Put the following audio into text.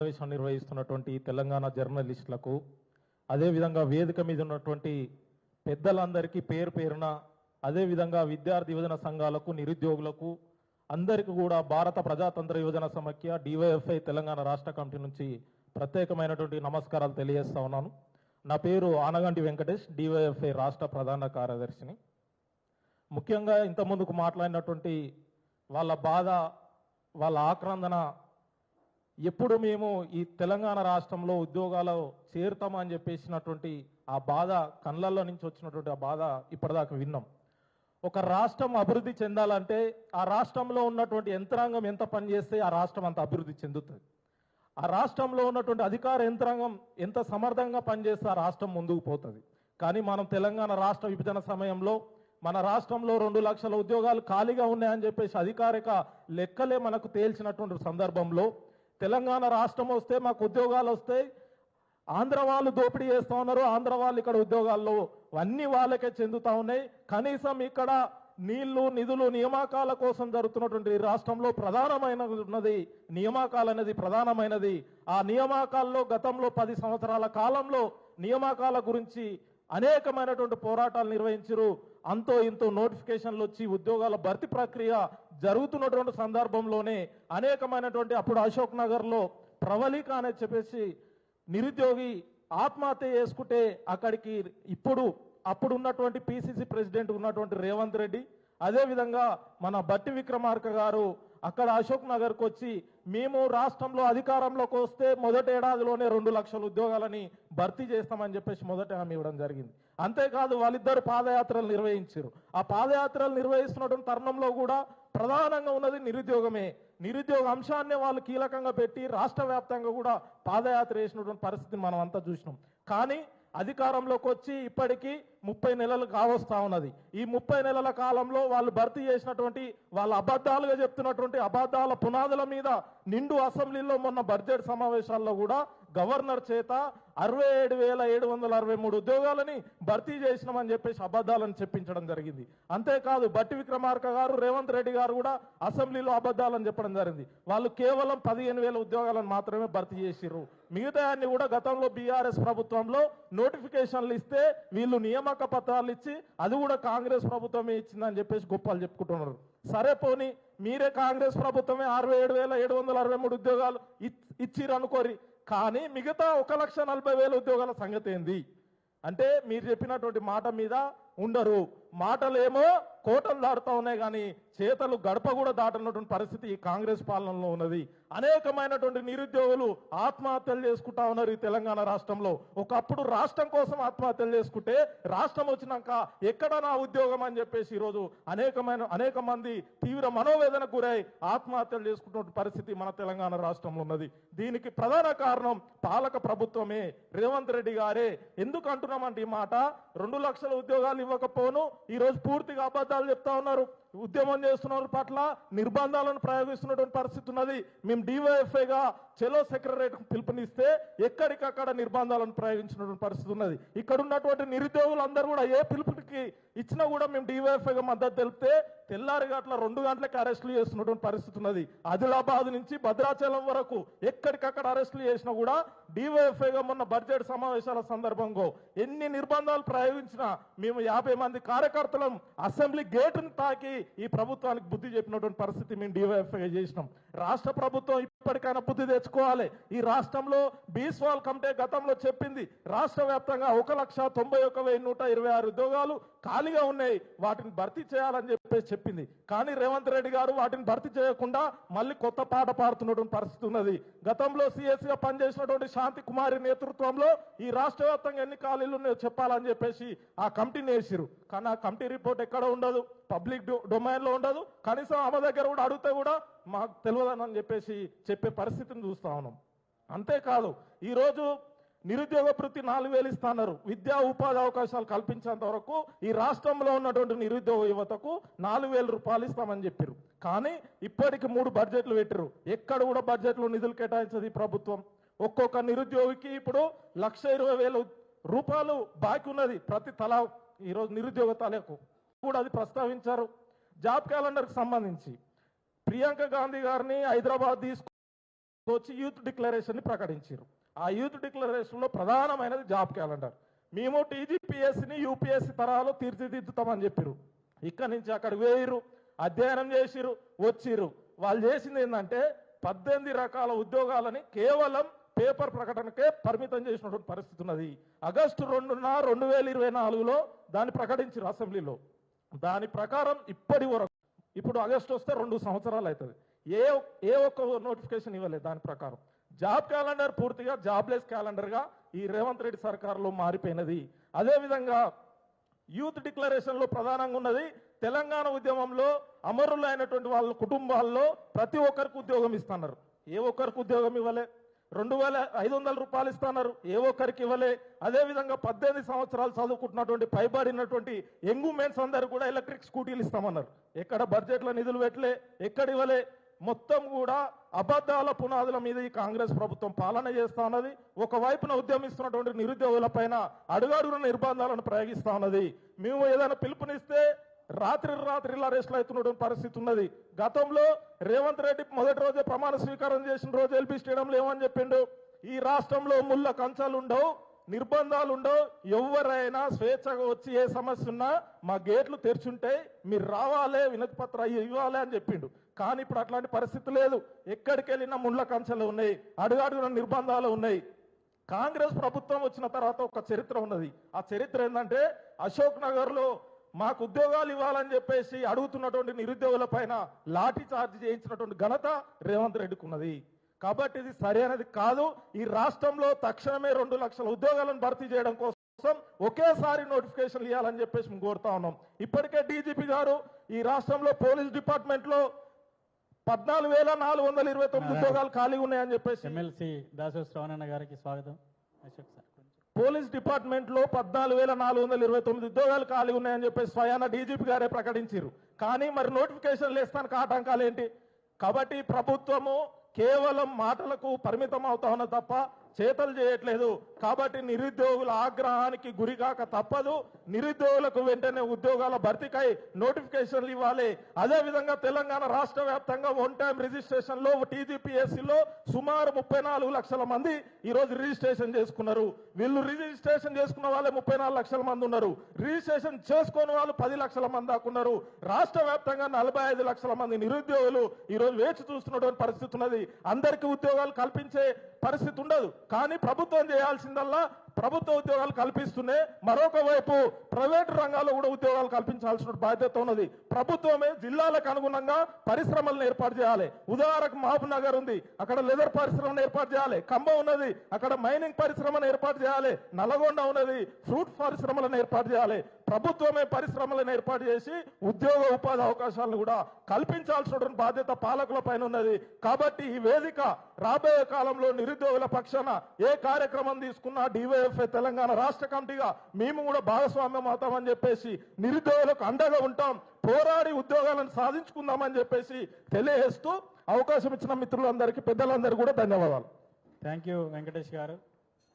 సమావేశం నిర్వహిస్తున్నటువంటి తెలంగాణ జర్నలిస్టులకు అదేవిధంగా వేదిక మీద ఉన్నటువంటి పెద్దలందరికీ పేరు పేరున అదేవిధంగా విద్యార్థి యువజన సంఘాలకు నిరుద్యోగులకు అందరికీ కూడా భారత ప్రజాతంత్ర యువజన సమాఖ్య డివైఎఫ్ఐ తెలంగాణ రాష్ట్ర కమిటీ నుంచి ప్రత్యేకమైనటువంటి నమస్కారాలు తెలియజేస్తా ఉన్నాను. నా పేరు ఆనగంటి వెంకటేష్, డివైఎఫ్ఐ రాష్ట్ర ప్రధాన కార్యదర్శిని. ముఖ్యంగా ఇంతకుముందుకు మాట్లాడినటువంటి వాళ్ళ బాధ, వాళ్ళ ఆక్రందన, ఎప్పుడు మేము ఈ తెలంగాణ రాష్ట్రంలో ఉద్యోగాలు చేరుతామని చెప్పేసినటువంటి ఆ బాధ, కళ్ళల్లో నుంచి వచ్చినటువంటి ఆ బాధ ఇప్పటిదాకా విన్నాం. ఒక రాష్ట్రం అభివృద్ధి చెందాలంటే ఆ రాష్ట్రంలో ఉన్నటువంటి యంత్రాంగం ఎంత పనిచేస్తే ఆ రాష్ట్రం అంత అభివృద్ధి చెందుతుంది. ఆ రాష్ట్రంలో ఉన్నటువంటి అధికార యంత్రాంగం ఎంత సమర్థంగా పనిచేస్తే ఆ రాష్ట్రం ముందుకు పోతుంది. కానీ మనం తెలంగాణ రాష్ట్ర విభజన సమయంలో మన రాష్ట్రంలో 2 లక్షల ఉద్యోగాలు ఖాళీగా ఉన్నాయని చెప్పేసి అధికారిక లెక్కలే మనకు తేల్చినటువంటి సందర్భంలో తెలంగాణ రాష్ట్రం వస్తే మాకు ఉద్యోగాలు వస్తాయి, ఆంధ్ర వాళ్ళు దోపిడీ చేస్తూ ఉన్నారు, ఆంధ్ర వాళ్ళు ఇక్కడ ఉద్యోగాల్లో అన్ని వాళ్ళకే చెందుతా ఉన్నాయి. కనీసం ఇక్కడ నీళ్లు, నిధులు, నియామకాల కోసం జరుగుతున్నటువంటి రాష్ట్రంలో ప్రధానమైనది నియామకాలు అనేది ప్రధానమైనది. ఆ నియామకాల్లో గతంలో 10 సంవత్సరాల కాలంలో నియామకాల గురించి అనేకమైనటువంటి పోరాటాలు నిర్వహించారు. అంతో ఇంతో నోటిఫికేషన్లు వచ్చి ఉద్యోగాల భర్తీ ప్రక్రియ జరుగుతున్నటువంటి సందర్భంలోనే అనేకమైనటువంటి అప్పుడు అశోక్ నగర్లో ప్రవళిక అని చెప్పేసి నిరుద్యోగి ఆత్మహత్య చేసుకుంటే అక్కడికి అప్పుడు ఉన్నటువంటి పిసిసి ప్రెసిడెంట్ ఉన్నటువంటి రేవంత్ రెడ్డి, అదేవిధంగా మన బట్టి విక్రమార్క గారు అక్కడ అశోక్ నగర్కి వచ్చి మేము రాష్ట్రంలో అధికారంలోకి వస్తే మొదటి ఏడాదిలోనే 2 లక్షల ఉద్యోగాలని భర్తీ చేస్తామని చెప్పేసి మొదట హామీ ఇవ్వడం జరిగింది. అంతేకాదు వాళ్ళిద్దరు పాదయాత్రలు నిర్వహించారు. ఆ పాదయాత్రలు నిర్వహిస్తున్నటువంటి తరుణంలో కూడా ప్రధానంగా ఉన్నది నిరుద్యోగమే. నిరుద్యోగ అంశాన్ని వాళ్ళు కీలకంగా పెట్టి రాష్ట్ర వ్యాప్తంగా కూడా పాదయాత్ర చేసినటువంటి పరిస్థితిని మనం అంతా చూసినాం. కానీ అధికారంలోకి వచ్చి ఇప్పటికీ 30 నెలలు కావస్తా ఉన్నది. ఈ 30 నెలల కాలంలో వాళ్ళు భర్తీ చేసినటువంటి వాళ్ళ అబద్ధాలుగా చెప్తున్నటువంటి అబద్ధాల పునాదుల మీద నిండు అసెంబ్లీలో మొన్న బడ్జెట్ సమావేశాల్లో కూడా గవర్నర్ చేత 67,763 ఉద్యోగాలని భర్తీ చేసినామని చెప్పేసి అబద్ధాలను చెప్పించడం జరిగింది. అంతేకాదు బట్టి విక్రమార్క గారు, రేవంత్ రెడ్డి గారు కూడా అసెంబ్లీలో అబద్ధాలని చెప్పడం జరిగింది. వాళ్ళు కేవలం 15,000 ఉద్యోగాలను మాత్రమే భర్తీ చేసిర్రు. మిగతా అన్ని కూడా గతంలో బీఆర్ఎస్ ప్రభుత్వంలో నోటిఫికేషన్లు ఇస్తే వీళ్ళు నియామక పత్రాలు ఇచ్చి అది కూడా కాంగ్రెస్ ప్రభుత్వమే ఇచ్చిందని చెప్పేసి గొప్పలు చెప్పుకుంటున్నారు. సరే పోనీ మీరే కాంగ్రెస్ ప్రభుత్వమే 67,763 ఉద్యోగాలు ఇచ్చిర్రు అనుకోరి, కానీ మిగతా 1,40,000 ఉద్యోగాల సంగతి ఏంది అంటే మీరు చెప్పినటువంటి మాట మీద ఉండరు. మాటలేమో కోటలు దాటుతా ఉన్నాయి కానీ చేతలు గడప కూడా దాటనటువంటి పరిస్థితి ఈ కాంగ్రెస్ పాలనలో ఉన్నది. అనేకమైనటువంటి నిరుద్యోగులు ఆత్మహత్యలు చేసుకుంటా ఉన్నారు ఈ తెలంగాణ రాష్ట్రంలో. ఒకప్పుడు రాష్ట్రం కోసం ఆత్మహత్యలు చేసుకుంటే రాష్ట్రం వచ్చినాక ఎక్కడ నా ఉద్యోగం అని చెప్పేసి ఈరోజు అనేక మంది తీవ్ర మనోవేదనకు గురై ఆత్మహత్యలు చేసుకుంటున్న పరిస్థితి మన తెలంగాణ రాష్ట్రంలో ఉన్నది. దీనికి ప్రధాన కారణం పాలక ప్రభుత్వమే, రేవంత్ రెడ్డి గారే. ఎందుకు అంటున్నామంటే ఈ మాట, 2 లక్షల ఉద్యోగాలు ఇవ్వకపోను ఈరోజు పూర్తిగా అబద్ధాలు చెప్తా ఉన్నారు. ఉద్యమం చేస్తున్న పట్ల నిర్బంధాలను ప్రయోగిస్తున్నటువంటి పరిస్థితి ఉన్నది. మేము డివైఎఫ్ఐగా చెలో సెక్రటరేట్ పిలుపునిస్తే ఎక్కడికక్కడ నిర్బంధాలను ప్రయోగించినటువంటి పరిస్థితి ఉన్నది. ఇక్కడ ఉన్నటువంటి నిరుద్యోగులందరూ కూడా ఏ పిలుపుకి ఇచ్చినా కూడా మేము డివైఎఫ్ఐగా మద్దతు తెలిపితే తెల్లారి గట్ల 2 గంటలకు అరెస్టులు చేస్తున్నటువంటి పరిస్థితి ఉన్నది. ఆదిలాబాద్ నుంచి భద్రాచలం వరకు ఎక్కడికక్కడ అరెస్టులు చేసినా కూడా డివైఎఫ్ఐగా మొన్న బడ్జెట్ సమావేశాల సందర్భంగా ఎన్ని నిర్బంధాలు ప్రయోగించినా మేము 50 మంది కార్యకర్తలం అసెంబ్లీ గేటును తాకి ఈ ప్రభుత్వానికి బుద్ధి చెప్పినటువంటి పరిస్థితి మేము డివైఎఫ్ఐ చేసినాం. రాష్ట్ర ప్రభుత్వం ఇప్పటికైనా బుద్ధి తెచ్చుకోవాలి. ఈ రాష్ట్రంలో బీస్వాల్ కమిటీ గతంలో చెప్పింది రాష్ట్ర వ్యాప్తంగా 1,91,126 ఉద్యోగాలు ఖాళీగా ఉన్నాయి, వాటిని భర్తీ చేయాలని చెప్పేసి చెప్పింది. కానీ రేవంత్ రెడ్డి గారు వాటిని భర్తీ చేయకుండా మళ్ళీ కొత్త పాట పాడుతున్నటువంటి పరిస్థితి ఉన్నది. గతంలో సిఎస్గా పనిచేసినటువంటి శాంతి కుమారి నేతృత్వంలో ఈ రాష్ట్ర వ్యాప్తంగా ఎన్ని ఖాళీలు ఉన్నాయో చెప్పాలని చెప్పేసి ఆ కమిటీని వేసిరు. కానీ ఆ కమిటీ రిపోర్ట్ ఎక్కడ ఉండదు, పబ్లిక్ డొమైన్లో ఉండదు. కనీసం ఆమె దగ్గర కూడా అడిగితే కూడా మాకు తెలియదని చెప్పేసి చెప్పే పరిస్థితిని చూస్తా ఉన్నాం. అంతేకాదు ఈరోజు నిరుద్యోగ వృత్తి 4,000 ఇస్తున్నారు. విద్యా ఉపాధి అవకాశాలు కల్పించేంత వరకు ఈ రాష్ట్రంలో ఉన్నటువంటి నిరుద్యోగ యువతకు 4,000 రూపాయలు ఇస్తామని చెప్పారు. కానీ ఇప్పటికి 3 బడ్జెట్లు పెట్టారు. ఎక్కడ కూడా బడ్జెట్లో నిధులు కేటాయించదు ఈ ప్రభుత్వం. ఒక్కొక్క నిరుద్యోగికి ఇప్పుడు 1,20,000 రూపాయలు బాకీ ఉన్నది ప్రతి తలా. ఈరోజు నిరుద్యోగ తలకు కూడా అది ప్రస్తావించారు. జాబ్ క్యాలెండర్కి సంబంధించి ప్రియాంక గాంధీ గారిని హైదరాబాద్ వచ్చి యూత్ డిక్లరేషన్ ని ప్రకటించారు. ఆ యూత్ డిక్లరేషన్ లో ప్రధానమైనది జాబ్ క్యాలెండర్. మేము టీజీపీఎస్సీని యూపీఎస్సీ తరాలు తీర్చిదిద్దుతామని చెప్పారు. ఇక్కడ నుంచి అక్కడ వేయరు, అధ్యయనం చేసిరు, వచ్చిరు. వాళ్ళు చేసింది ఏంటంటే 18 రకాల ఉద్యోగాలని కేవలం పేపర్ ప్రకటనకే పరిమితం చేసినటువంటి పరిస్థితి ఉన్నది. ఆగస్టు 2న 2024లో దాన్ని ప్రకటించారు అసెంబ్లీలో. దాని ప్రకారం ఇప్పటి వరకు, ఇప్పుడు ఆగస్టు వస్తే 2 సంవత్సరాలు అవుతుంది, ఏ ఒక్క నోటిఫికేషన్ ఇవ్వలేదు. దాని ప్రకారం జాబ్ క్యాలెండర్ పూర్తిగా జాబ్లెస్ క్యాలెండర్గా ఈ రేవంత్ రెడ్డి సర్కార్లో మారిపోయినది. అదేవిధంగా యూత్ డిక్లరేషన్ లో ప్రధానంగా ఉన్నది తెలంగాణ ఉద్యమంలో అమరులైనటువంటి వాళ్ళ కుటుంబాల్లో ప్రతి ఒక్కరికి ఉద్యోగం ఇస్తున్నారు. ఏ ఒక్కరికి ఉద్యోగం ఇవ్వలే. 2500 రూపాయలు ఇస్తున్నారు, ఏ ఒక్కరికి ఇవ్వలే. అదేవిధంగా 18 సంవత్సరాలు చదువుకుంటున్నటువంటి పైబడినటువంటి యంగ్ ఉమెన్స్ అందరూ కూడా ఎలక్ట్రిక్ స్కూటీలు ఇస్తామన్నారు. ఎక్కడ బడ్జెట్లో నిధులు పెట్టలే, ఎక్కడ ఇవ్వలే. మొత్తం కూడా అబద్ధాల పునాదుల మీద ఈ కాంగ్రెస్ ప్రభుత్వం పాలన చేస్తా ఉన్నది. ఒకవైపున ఉద్యమిస్తున్నటువంటి నిరుద్యోగుల పైన అడుగడుగున నిర్బంధాలను ప్రయోగిస్తా ఉన్నది. మేము ఏదైనా పిలుపునిస్తే రాత్రి అరెస్టులు అవుతున్నటువంటి పరిస్థితి ఉన్నది. గతంలో రేవంత్ రెడ్డి మొదటి రోజే ప్రమాణ స్వీకారం చేసిన రోజు ఎల్బీ స్టేడియంలో ఏమని చెప్పిండు, ఈ రాష్ట్రంలో ముళ్ళ కంచాలు ఉండవు, నిర్బంధాలు ఉండవు, ఎవరైనా స్వేచ్ఛగా వచ్చి ఏ సమస్య ఉన్నా మా గేట్లు తెరిచుంటాయి, మీరు రావాలే, వినతి పత్రం ఇవ్వాలి అని చెప్పిండు. కానీ ఇప్పుడు అట్లాంటి పరిస్థితి లేదు. ఎక్కడికి వెళ్ళినా ముళ్ళ కంచెలు ఉన్నాయి, అడుగడుగున నిర్బంధాలు ఉన్నాయి. కాంగ్రెస్ ప్రభుత్వం వచ్చిన తర్వాత ఒక చరిత్ర ఉన్నది. ఆ చరిత్ర ఏంటంటే అశోక్ నగర్ లో మాకు ఉద్యోగాలు ఇవ్వాలని చెప్పేసి అడుగుతున్నటువంటి నిరుద్యోగుల పైన లాఠీ చార్జ్ చేయించినటువంటి ఘనత రేవంత్ రెడ్డికి ఉన్నది. కాబట్టి ఇది సరైనది కాదు. ఈ రాష్ట్రంలో తక్షణమే 2 లక్షల ఉద్యోగాలను భర్తీ చేయడం కోసం ఒకేసారి నోటిఫికేషన్లు ఇవ్వాలని చెప్పేసి మేము కోరుతా ఉన్నాం. ఇప్పటికే డీజీపీ గారు ఈ రాష్ట్రంలో పోలీస్ డిపార్ట్మెంట్ లో 14,429 ఉద్యోగాలు ఖాళీగా ఉన్నాయని చెప్పేసి ఎమ్మెల్సీ దాసరి శ్రవణన్న గారికి స్వాగతం. పోలీస్ డిపార్ట్మెంట్ లో 14,429 ఉద్యోగాలు ఖాళీ ఉన్నాయని చెప్పేసి స్వయాన డీజీపీ గారే ప్రకటించారు. కానీ మరి నోటిఫికేషన్లు వేస్తానికి ఆటంకాలు ఏంటి? కాబట్టి ప్రభుత్వము కేవలం మాటలకు పరిమితం అవుతా ఉన్న తప్ప చేతలు చేయట్లేదు. కాబట్టి నిరుద్యోగుల ఆగ్రహానికి గురికాక తప్పదు. నిరుద్యోగులకు వెంటనే ఉద్యోగాల భర్తీకై నోటిఫికేషన్లు ఇవ్వాలి. అదేవిధంగా తెలంగాణ రాష్ట్ర వ్యాప్తంగా 1 టైం రిజిస్ట్రేషన్ లో టీజీపీఎస్సీలో సుమారు 34 లక్షల మంది ఈ రోజు రిజిస్ట్రేషన్ చేసుకున్నారు. వీళ్ళు రిజిస్ట్రేషన్ చేసుకున్న వాళ్ళే 34 లక్షల మంది ఉన్నారు. రిజిస్ట్రేషన్ చేసుకోని వాళ్ళు 10 లక్షల మంది దాకా ఉన్నారు. రాష్ట్ర వ్యాప్తంగా 45 లక్షల మంది నిరుద్యోగులు ఈ రోజు వేచి చూస్తున్నటువంటి పరిస్థితి ఉన్నది. అందరికీ ఉద్యోగాలు కల్పించే పరిస్థితి ఉండదు. కానీ ప్రభుత్వం చేయాల్సిందల్లా ప్రభుత్వ ఉద్యోగాలు కల్పిస్తూనే మరొక వైపు ప్రైవేటు రంగాల్లో కూడా ఉద్యోగాలు కల్పించాల్సిన బాధ్యత ఉన్నది. ప్రభుత్వమే జిల్లాలకు అనుగుణంగా పరిశ్రమలను ఏర్పాటు చేయాలి. ఉదాహరణకు మహబూబ్ నగర్ ఉంది, అక్కడ లెదర్ పరిశ్రమను ఏర్పాటు చేయాలి. ఖమ్మం ఉన్నది, అక్కడ మైనింగ్ పరిశ్రమను ఏర్పాటు చేయాలి. నల్గొండ ఉన్నది, ఫ్రూట్ పరిశ్రమలను ఏర్పాటు చేయాలి. ప్రభుత్వమే పరిశ్రమలను ఏర్పాటు చేసి ఉద్యోగ ఉపాధి అవకాశాలను కూడా కల్పించాల్సినటువంటి బాధ్యత పాలకుల పైన ఉన్నది. కాబట్టి ఈ వేదిక రాబోయే కాలంలో నిరుద్యోగుల పక్షాన ఏ కార్యక్రమం తీసుకున్నా డివైఎఫ్ఐ తెలంగాణ రాష్ట్ర కమిటీగా మేము కూడా భాగస్వామ్యం అవుతామని చెప్పేసి నిరుద్యోగులకు అండగా ఉంటాం, పోరాడి ఉద్యోగాలను సాధించుకుందామని చెప్పేసి తెలియజేస్తూ అవకాశం ఇచ్చిన మిత్రులందరికీ పెద్దలందరికీ కూడా ధన్యవాదాలు. థ్యాంక్ యూ వెంకటేష్ గారు.